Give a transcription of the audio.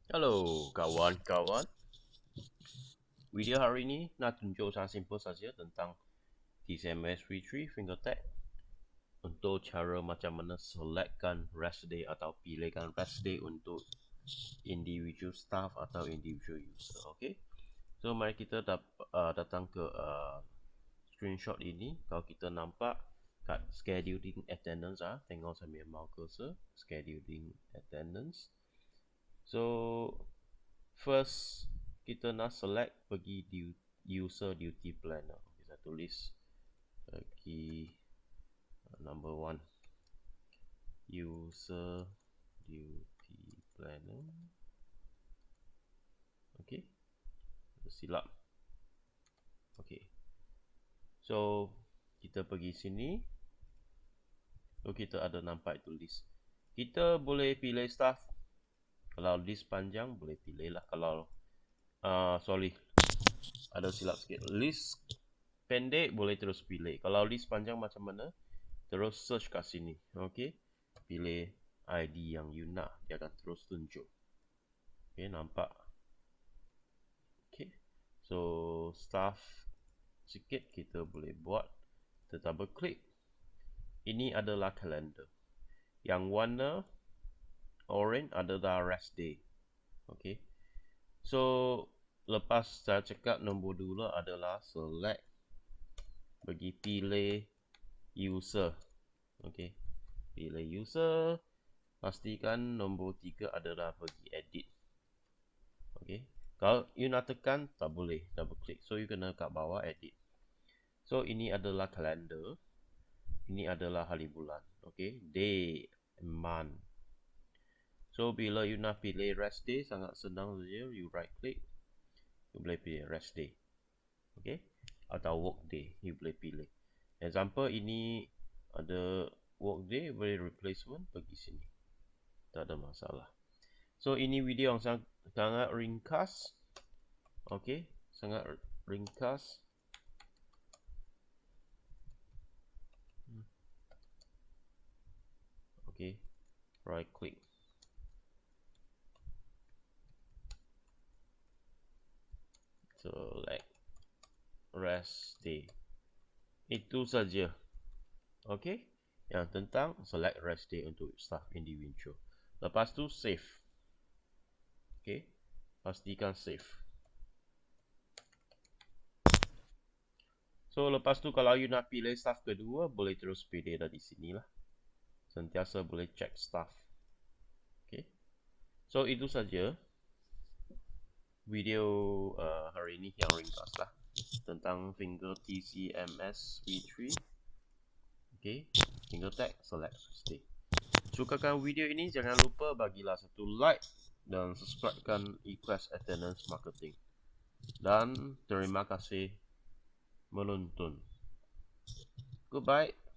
Halo kawan-kawan, video hari ini nak tunjuk sangat simple saja tentang TCMSV3 Fingertec untuk cara macam mana selectkan rest day atau pilihkan rest day untuk individual staff atau individual user. Okay, so mari kita datang ke screenshot ini. Kalau kita nampak kat scheduling attendance, tengok sambil mouse cursor scheduling attendance. So first kita nak select pergi user duty planner. Kita tulis pergi number 1 user duty planner. Okay, silap. Okay, so kita pergi sini. So kita ada nampak itu list. Kita boleh pilih staff. Kalau list panjang boleh pilih lah. Kalau sorry, ada silap sikit. List pendek boleh terus pilih. Kalau list panjang macam mana, terus search kat sini. Okay, pilih ID yang you nak, dia akan terus tunjuk. Okay, nampak. Okay, so staff sikit kita boleh buat. Kita double klik. Ini adalah kalender. Yang warna orange adalah rest day. Okay, so lepas saya cakap nombor 2 adalah select, bagi pilih user. Okay, pilih user. Pastikan nombor 3 adalah bagi edit. Okay, kalau you nak tekan tak boleh double click, so you kena kat bawah edit. So ini adalah kalender, ini adalah hari bulan. Okay, day, month. So bila you nak pilih rest day, sangat senang saja. You right click, you boleh pilih rest day. Okay, atau work day, you boleh pilih. Example ini ada work day, boleh replacement, pergi sini, tak ada masalah. So ini video yang sangat ringkas. Okay, sangat ringkas. Okay, right click. Select rest day. Itu saja. Okay, yang tentang select rest day untuk staff individual. Lepas tu save. Okay, pastikan save. So lepas tu kalau you nak pilih staff kedua, boleh terus pilih dari sini lah. Sentiasa boleh check staff. Okay, so itu saja video hari ini yang ringkas lah tentang Fingertec TCMSV3. Okay, Fingertec select stay. Sukakan video ini, jangan lupa bagilah satu like dan subscribekan Equest Attendance Marketing. Dan terima kasih menonton. Goodbye.